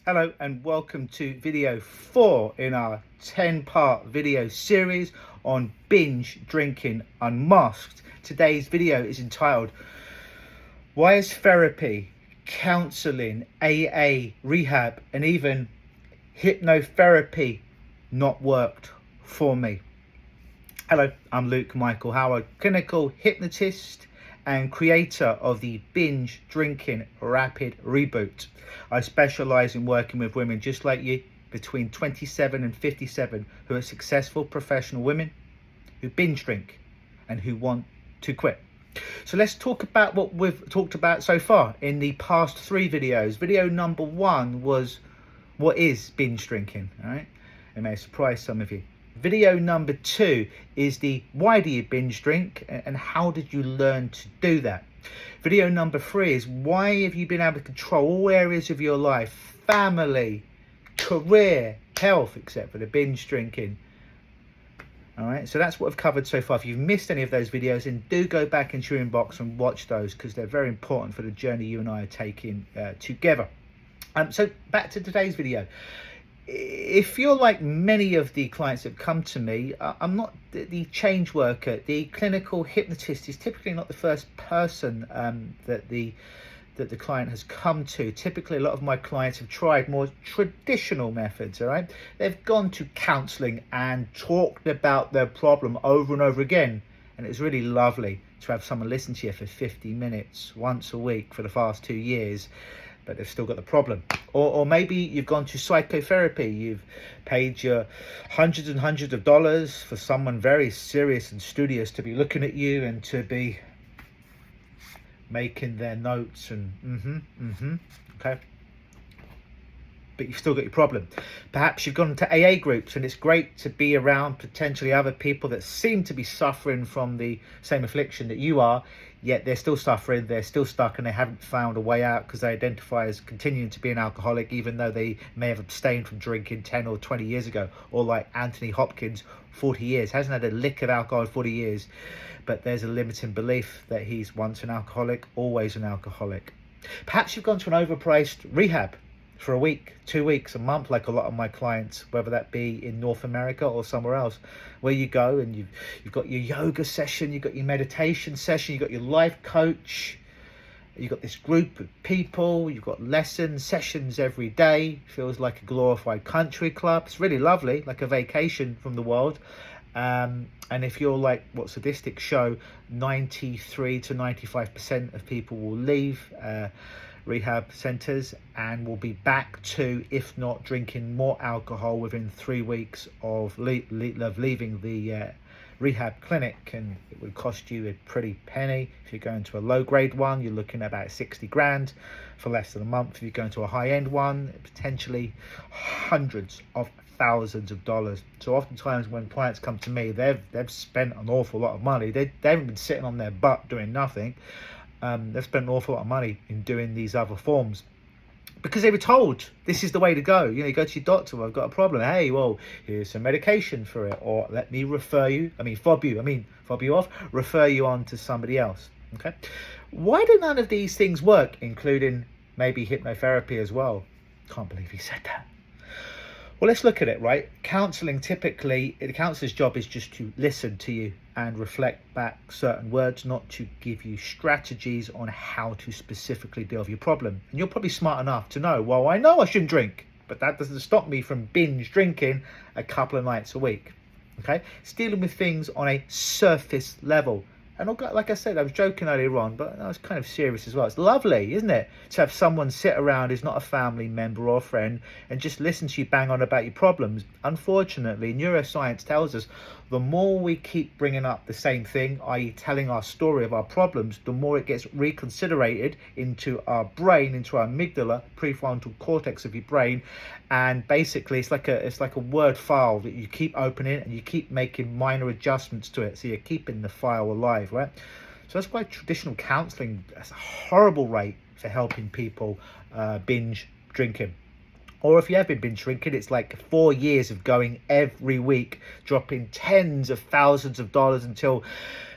Hello and welcome to video 4 in our 10-part video series on binge drinking unmasked. Today's video is entitled, Why is therapy, counselling, AA, rehab and even hypnotherapy not worked for me? Hello, I'm Luke Michael Howard, clinical hypnotist and creator of the Binge Drinking Rapid Reboot. I specialise in working with women just like you, between 27 and 57, who are successful professional women who binge drink and who want to quit. So let's talk about what we've talked about so far in the past 3 videos. Video number 1 was, what is binge drinking? All right, it may surprise some of you. Video number 2 is the why do you binge drink and how did you learn to do that. Video number 3 is why have you been able to control all areas of your life, family, career, health, except for the binge drinking. All right, so that's what I've covered so far. If you've missed any of those videos, then do go back into your inbox and watch those, because they're very important for the journey you and I are taking together. So back to today's video. If you're like many of the clients that have come to me, I'm not the change worker. The clinical hypnotist is typically not the first person that the client has come to. Typically, a lot of my clients have tried more traditional methods, all right? They've gone to counselling and talked about their problem over and over again. And it's really lovely to have someone listen to you for 50 minutes once a week for the past 2 years, but they've still got the problem. Or maybe you've gone to psychotherapy. You've paid your hundreds and hundreds of dollars for someone very serious and studious to be looking at you and to be making their notes and okay, but you've still got your problem. Perhaps you've gone to AA groups, and it's great to be around potentially other people that seem to be suffering from the same affliction that you are, yet they're still suffering, they're still stuck, and they haven't found a way out because they identify as continuing to be an alcoholic, even though they may have abstained from drinking 10 or 20 years ago. Or like Anthony Hopkins, 40 years, hasn't had a lick of alcohol in 40 years, but there's a limiting belief that he's once an alcoholic, always an alcoholic. Perhaps you've gone to an overpriced rehab for a week, 2 weeks, a month, like a lot of my clients, whether that be in North America or somewhere else, where you go and you've got your yoga session, you've got your meditation session, you've got your life coach, you've got this group of people, you've got lessons, sessions every day. Feels like a glorified country club. It's really lovely, like a vacation from the world. And if you're like what statistics show, 93 to 95% of people will leave rehab centers and will be back to, if not drinking more alcohol, within 3 weeks of leaving the rehab clinic. And it would cost you a pretty penny. If you're going to a low grade one, you're looking at about 60 grand for less than a month. If you're going to a high end one, potentially hundreds of thousands of dollars. So oftentimes when clients come to me, they've spent an awful lot of money. They haven't been sitting on their butt doing nothing. They've spent an awful lot of money in doing these other forms because they were told this is the way to go. You know, you go to your doctor, I've got a problem. Hey, well, here's some medication for it, or let me refer you, fob you off, refer you on to somebody else. Okay, why do none of these things work, including maybe hypnotherapy as well? Can't believe he said that. Well, let's look at it, right? Counselling, typically, the counsellor's job is just to listen to you and reflect back certain words, not to give you strategies on how to specifically deal with your problem. And you're probably smart enough to know, well, I know I shouldn't drink, but that doesn't stop me from binge drinking a couple of nights a week, okay? It's dealing with things on a surface level. And like I said, I was joking earlier on, but I was kind of serious as well. It's lovely, isn't it, to have someone sit around who's not a family member or a friend and just listen to you bang on about your problems. Unfortunately, neuroscience tells us the more we keep bringing up the same thing, i.e. telling our story of our problems, the more it gets reconsiderated into our brain, into our amygdala, prefrontal cortex of your brain. And basically it's like a word file that you keep opening and you keep making minor adjustments to it, so you're keeping the file alive, right? So that's why traditional counselling has a horrible rate for helping people binge drinking. Or if you have been binge drinking, it's like 4 years of going every week, dropping tens of thousands of dollars until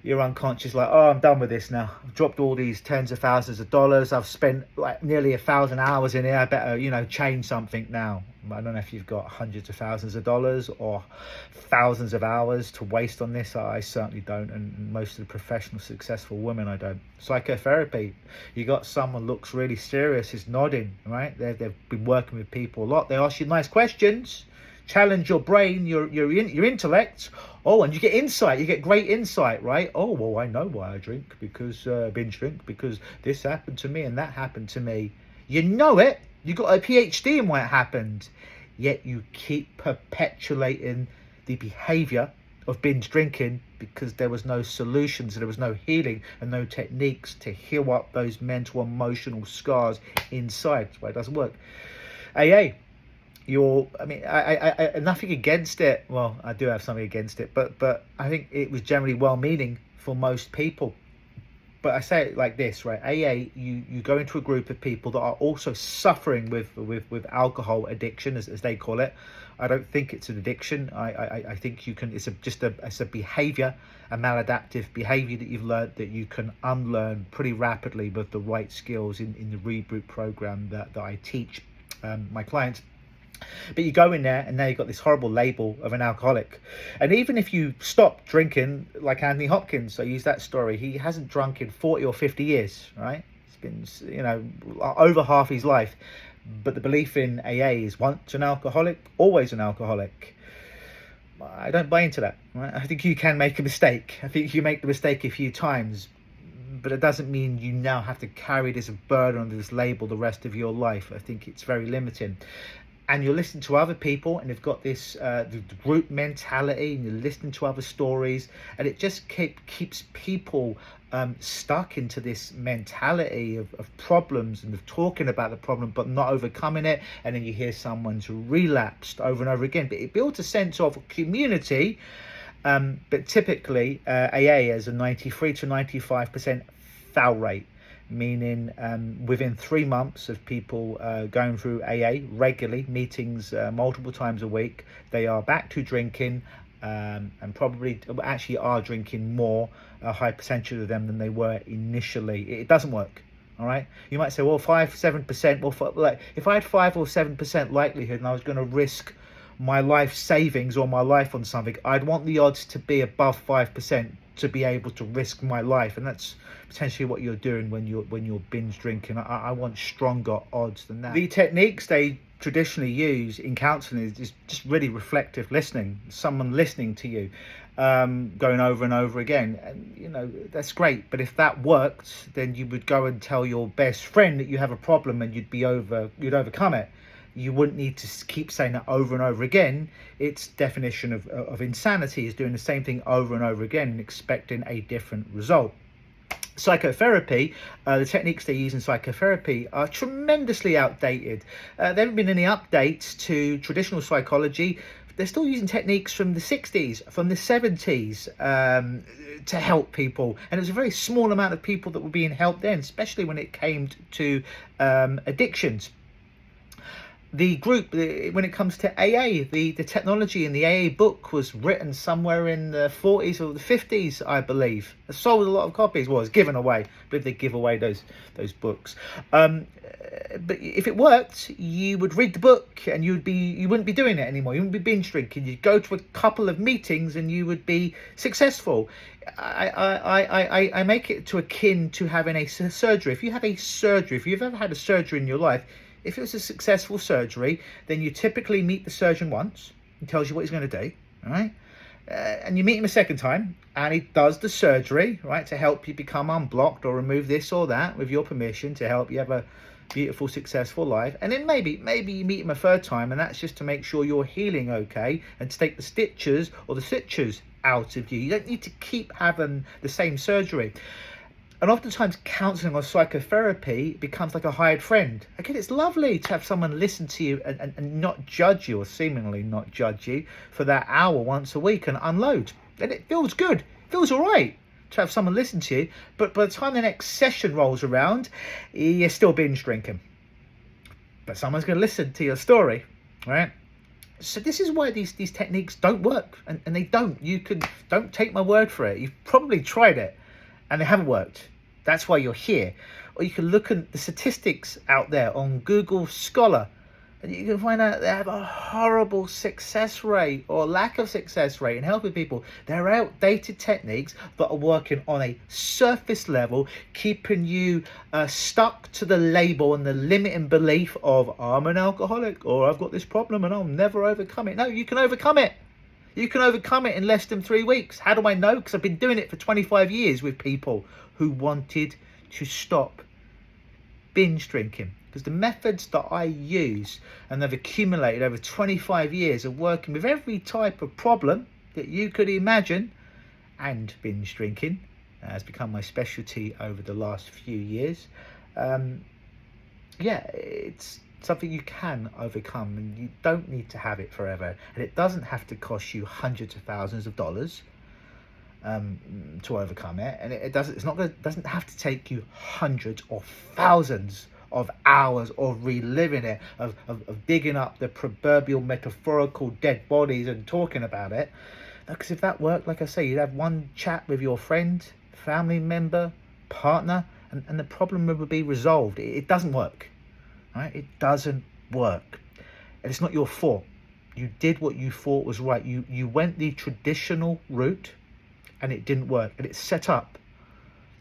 Your unconscious like, oh, I'm done with this now. I've dropped all these tens of thousands of dollars. I've spent like nearly 1,000 hours in here. I better, change something now. I don't know if you've got hundreds of thousands of dollars or thousands of hours to waste on this. I certainly don't, and most of the professional successful women, I don't. Psychotherapy, you got someone looks really serious, is nodding, right? They've been working with people a lot. They ask you nice questions, challenge your brain, your intellect. Oh, and you get insight. You get great insight, right? Oh, well, I know why I drink, because binge drink, because this happened to me and that happened to me. You know it. You got a PhD in why it happened. Yet you keep perpetuating the behavior of binge drinking because there was no solutions, there was no healing and no techniques to heal up those mental, emotional scars inside. That's why it doesn't work. AA. I nothing against it. Well, I do have something against it, but I think it was generally well-meaning for most people. But I say it like this, right? AA, you go into a group of people that are also suffering with alcohol addiction, as they call it. I don't think it's an addiction. I think you can. It's a behavior, a maladaptive behavior that you've learned that you can unlearn pretty rapidly with the right skills in the reboot program that I teach my clients. But you go in there and now you've got this horrible label of an alcoholic. And even if you stop drinking, like Anthony Hopkins, I use that story, he hasn't drunk in 40 or 50 years, right? It's been, over half his life. But the belief in AA is once an alcoholic, always an alcoholic. I don't buy into that, right? I think you can make a mistake. I think you make the mistake a few times, but it doesn't mean you now have to carry this burden under this label the rest of your life. I think it's very limiting. And you're listening to other people and they've got this the group mentality, and you're listening to other stories, and it just keeps people stuck into this mentality of problems and of talking about the problem but not overcoming it. And then you hear someone's relapsed over and over again. But it builds a sense of community. But typically AA has a 93 to 95% fail rate, meaning within 3 months of people going through AA regularly, meetings multiple times a week, they are back to drinking, and probably actually are drinking more, a high percentage of them, than they were initially. It doesn't work. All right, you might say, well, 5-7%. Well, like if I had 5 or 7% likelihood and I was going to risk my life savings or my life on something, I'd want the odds to be above 5% to be able to risk my life. And that's potentially what you're doing when you're binge drinking. I want stronger odds than that. The techniques they traditionally use in counselling is just really reflective listening, someone listening to you, going over and over again. And that's great, but if that worked, then you would go and tell your best friend that you have a problem and you'd overcome it. You wouldn't need to keep saying that over and over again. Its definition of insanity is doing the same thing over and over again and expecting a different result. Psychotherapy, the techniques they use in psychotherapy are tremendously outdated. There haven't been any updates to traditional psychology. They're still using techniques from the 60s, from the 70s to help people. And it was a very small amount of people that were being helped then, especially when it came to addictions. The group, when it comes to AA, the technology in the AA book was written somewhere in the 40s or the 50s, I believe. It sold a lot of copies. Well, it was given away. I believe they give away those books. But if it worked, you would read the book and you wouldn't be doing it anymore. You wouldn't be binge drinking. You'd go to a couple of meetings and you would be successful. I make it to akin to having a surgery. If you have a surgery, if you've ever had a surgery in your life, if it was a successful surgery, then you typically meet the surgeon once. He tells you what he's going to do, all right? And you meet him a second time, and he does the surgery, right, to help you become unblocked or remove this or that with your permission, to help you have a beautiful, successful life. And then maybe you meet him a third time, and that's just to make sure you're healing okay and to take the stitches or the sutures out of you. You don't need to keep having the same surgery. And oftentimes counselling or psychotherapy becomes like a hired friend. Again, it's lovely to have someone listen to you and not judge you, or seemingly not judge you, for that hour once a week and unload. And it feels good. It feels all right to have someone listen to you. But by the time the next session rolls around, you're still binge drinking. But someone's going to listen to your story, right? So this is why these techniques don't work, and they don't. Don't take my word for it. You've probably tried it and they haven't worked. That's why you're here. Or you can look at the statistics out there on Google Scholar, and you can find out they have a horrible success rate or lack of success rate in helping people. They're outdated techniques that are working on a surface level, keeping you stuck to the label and the limiting belief of I'm an alcoholic or I've got this problem and I'll never overcome it. No, you can overcome it. You can overcome it in less than 3 weeks. How do I know? Because I've been doing it for 25 years with people who wanted to stop binge drinking. Because the methods that I use and they've accumulated over 25 years of working with every type of problem that you could imagine, and binge drinking has become my specialty over the last few years. Yeah, it's something you can overcome, and you don't need to have it forever, and it doesn't have to cost you hundreds of thousands of dollars to overcome it, and it doesn't have to take you hundreds or thousands of hours of reliving it, of digging up the proverbial metaphorical dead bodies and talking about it. Because if that worked, like I say, you'd have one chat with your friend, family member, partner, and the problem would be resolved. It doesn't work, right? It doesn't work, and it's not your fault. You did what you thought was right. You went the traditional route, and it didn't work, and it's set up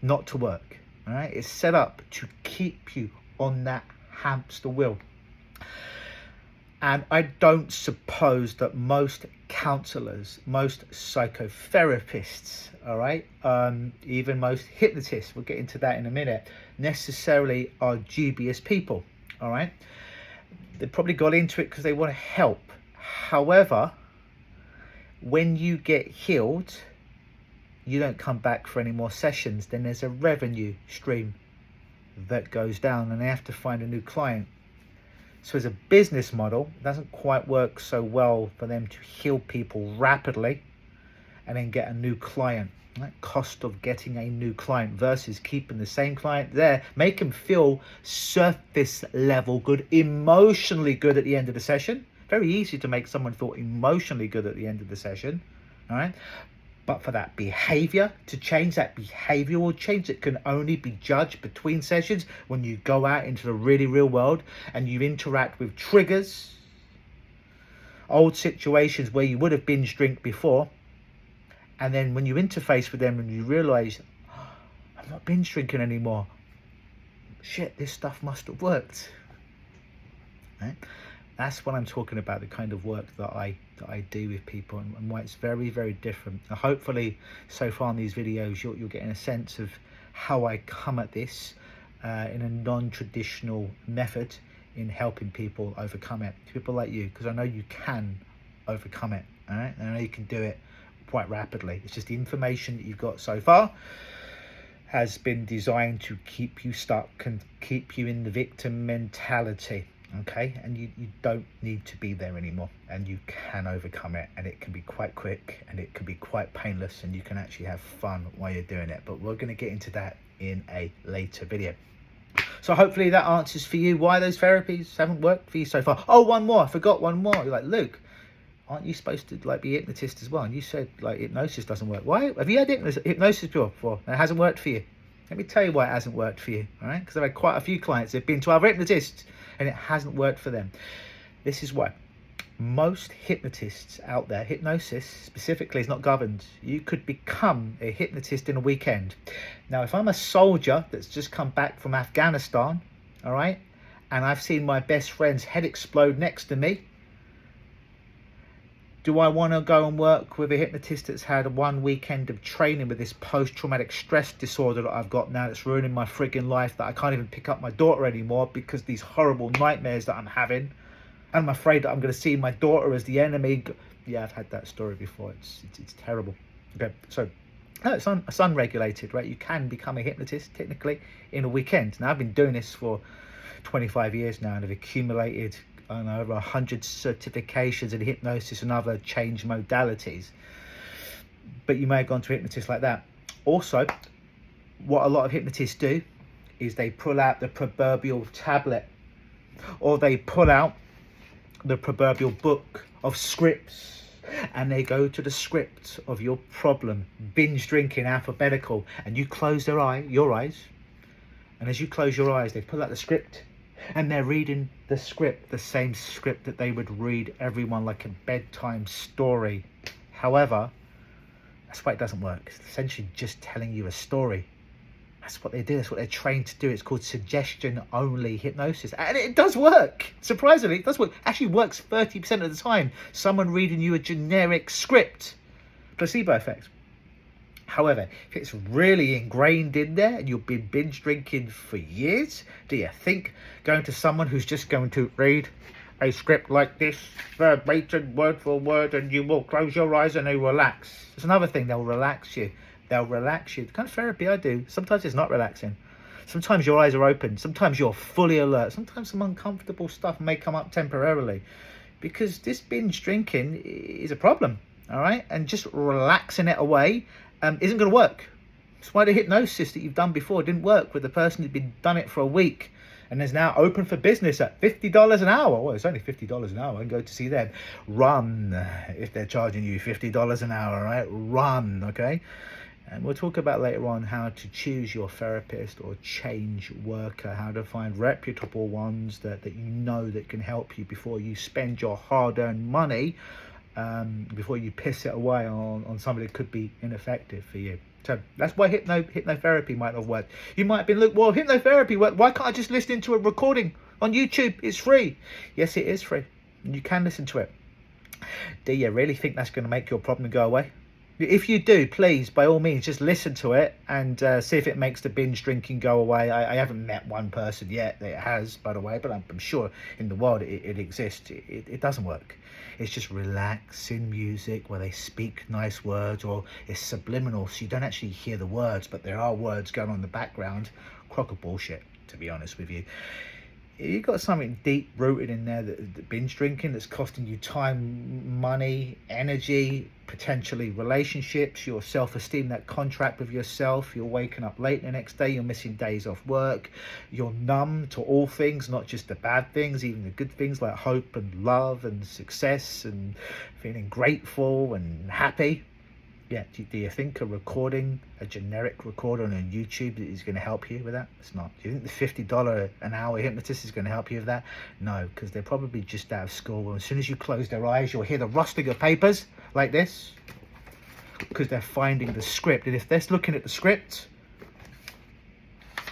not to work. All right, it's set up to keep you on that hamster wheel. And I don't suppose that most counselors, most psychotherapists, all right, even most hypnotists, we'll get into that in a minute, necessarily are dubious people. All right, they probably got into it because they want to help. However, when you get healed, you don't come back for any more sessions. Then there's a revenue stream that goes down, and they have to find a new client. So as a business model, it doesn't quite work so well for them to heal people rapidly and then get a new client. That cost of getting a new client versus keeping the same client there, make them feel surface level good, emotionally good at the end of the session. Very easy to make someone feel emotionally good at the end of the session, all right? But for that behavior to change, that behavioral change that can only be judged between sessions, when you go out into the really real world and you interact with triggers, old situations where you would have binge drink before, and then when you interface with them and you realize, oh, I'm not binge drinking anymore, shit, this stuff must have worked, right? That's what I'm talking about, the kind of work that I do with people, and why it's very, very different. And hopefully, so far in these videos, you're getting a sense of how I come at this in a non-traditional method in helping people overcome it. People like you, because I know you can overcome it, all right? And I know you can do it quite rapidly. It's just the information that you've got so far has been designed to keep you stuck and keep you in the victim mentality. Okay, and you don't need to be there anymore, and you can overcome it, and it can be quite quick, and it can be quite painless, and you can actually have fun while you're doing it. But we're going to get into that in a later video. So hopefully that answers for you why those therapies haven't worked for you so far. Oh, one more, I forgot one more. You're like, Luke, aren't you supposed to like be a hypnotist as well? And you said like hypnosis doesn't work. Why have you had hypnosis before and it hasn't worked for you? Let me tell you why it hasn't worked for you, all right? Because I've had quite a few clients that have been to other hypnotists and it hasn't worked for them. This is why. Most hypnotists out there, hypnosis specifically is not governed. You could become a hypnotist in a weekend. Now, if I'm a soldier that's just come back from Afghanistan, all right, and I've seen my best friend's head explode next to me, do I want to go and work with a hypnotist that's had one weekend of training with this post-traumatic stress disorder that I've got now that's ruining my frigging life, that I can't even pick up my daughter anymore because these horrible nightmares that I'm having? And I'm afraid that I'm going to see my daughter as the enemy. Yeah, I've had that story before. It's terrible. Okay, so no, it's unregulated, right? You can become a hypnotist technically in a weekend. Now, I've been doing this for 25 years now and have accumulated over 100 certifications in hypnosis and other change modalities. But you may have gone to a hypnotist like that. Also, what a lot of hypnotists do is they pull out the proverbial tablet, or they pull out the proverbial book of scripts, and they go to the script of your problem, binge drinking, alphabetical, and you close your eyes, and as you close your eyes, they pull out the script, and they're reading the script, the same script that they would read everyone like a bedtime story. However, that's why it doesn't work. It's essentially just telling you a story. That's what they do. That's what they're trained to do. It's called suggestion-only hypnosis. And it does work. Surprisingly, it does work. Actually works 30% of the time. Someone reading you a generic script. Placebo effect. However, if it's really ingrained in there and you've been binge drinking for years, do you think going to someone who's just going to read a script like this, verbatim, word for word, and you will close your eyes and they relax? It's another thing, they'll relax you. They'll relax you. The kind of therapy I do, sometimes it's not relaxing. Sometimes your eyes are open. Sometimes you're fully alert. Sometimes some uncomfortable stuff may come up temporarily, because this binge drinking is a problem, all right? And just relaxing it away isn't going to work. That's why the hypnosis that you've done before didn't work with the person who'd been done it for a week and is now open for business at $50 an hour. Well, it's only $50 an hour, and go to see them. Run if they're charging you $50 an hour, right? Run, okay? And we'll talk about later on how to choose your therapist or change worker, how to find reputable ones that you know that can help you before you spend your hard-earned money, before you piss it away on somebody that could be ineffective for you. So that's why hypnotherapy might have worked. You might have been, look, well, hypnotherapy worked. Why can't I just listen to a recording on YouTube? It's free. Yes, it is free. You can listen to it. Do you really think that's going to make your problem go away? If you do, please, by all means, just listen to it and see if it makes the binge drinking go away. I haven't met one person yet that it has, by the way, but I'm sure in the world it exists. It doesn't work. It's just relaxing music where they speak nice words, or it's subliminal, so you don't actually hear the words, but there are words going on in the background. Crock of bullshit, to be honest with you. You've got something deep rooted in there, that binge drinking, that's costing you time, money, energy, potentially relationships, your self-esteem, that contract with yourself. You're waking up late the next day, you're missing days off work, you're numb to all things, not just the bad things, even the good things like hope and love and success and feeling grateful and happy. Yeah, do you think a generic recorder on YouTube is going to help you with that? It's not. Do you think the $50 an hour hypnotist is going to help you with that? No, because they're probably just out of school. And as soon as you close their eyes, you'll hear the rustling of papers like this, because they're finding the script. And if they're looking at the script,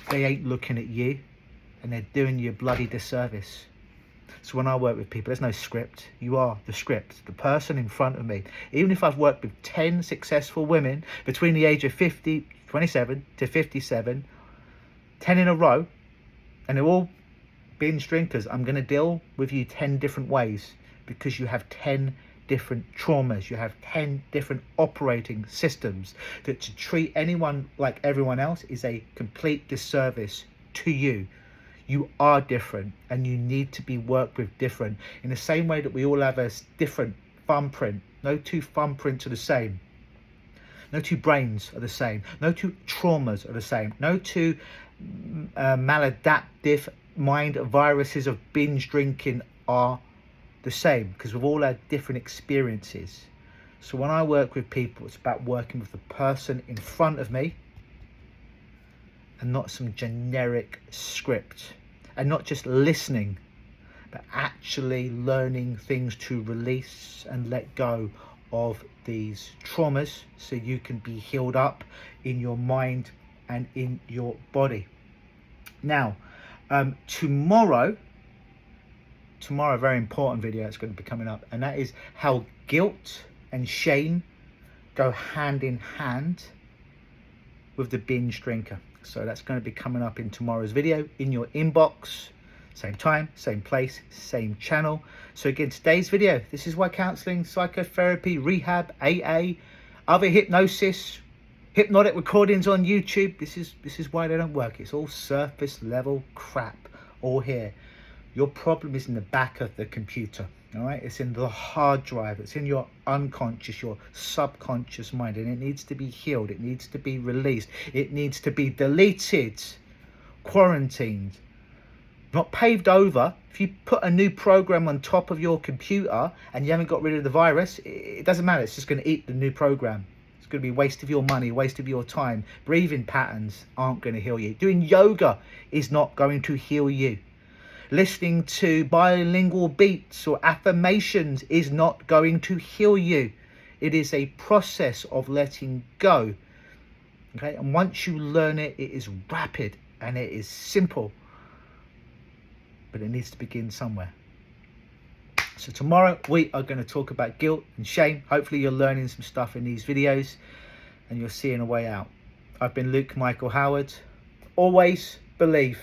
they ain't looking at you, and they're doing you a bloody disservice. So when I work with people, there's no script. You are the script, the person in front of me. Even if I've worked with 10 successful women between the age of 27 to 57, 10 in a row, and they're all binge drinkers, I'm going to deal with you 10 different ways, because you have 10 different traumas. You have 10 different operating systems. That to treat anyone like everyone else is a complete disservice to you. You are different, and you need to be worked with different. In the same way that we all have a different thumbprint. No two thumbprints are the same. No two brains are the same. No two traumas are the same. No two maladaptive mind viruses of binge drinking are the same, because we've all had different experiences. So when I work with people, it's about working with the person in front of me, and not some generic script, and not just listening, but actually learning things to release and let go of these traumas, so you can be healed up in your mind and in your body. Now, tomorrow, a very important video that's going to be coming up, and that is how guilt and shame go hand in hand with the binge drinker. So that's going to be coming up in tomorrow's video, in your inbox, same time, same place, same channel. So again, today's video, this is why counselling, psychotherapy, rehab, AA, other hypnosis, hypnotic recordings on YouTube, this is why they don't work. It's all surface level crap, all here. Your problem is in the back of the computer. All right, it's in the hard drive, it's in your unconscious, your subconscious mind, and it needs to be healed, it needs to be released, it needs to be deleted, quarantined, not paved over. If you put a new program on top of your computer and you haven't got rid of the virus, it doesn't matter. It's just going to eat the new program. It's going to be a waste of your money, waste of your time. Breathing patterns aren't going to heal you. Doing yoga is not going to heal you. Listening to bilingual beats or affirmations is not going to heal you. It is a process of letting go. Okay, and once you learn it, it is rapid and it is simple. But it needs to begin somewhere. So tomorrow we are going to talk about guilt and shame. Hopefully you're learning some stuff in these videos and you're seeing a way out. I've been Luke Michael Howard. Always believe.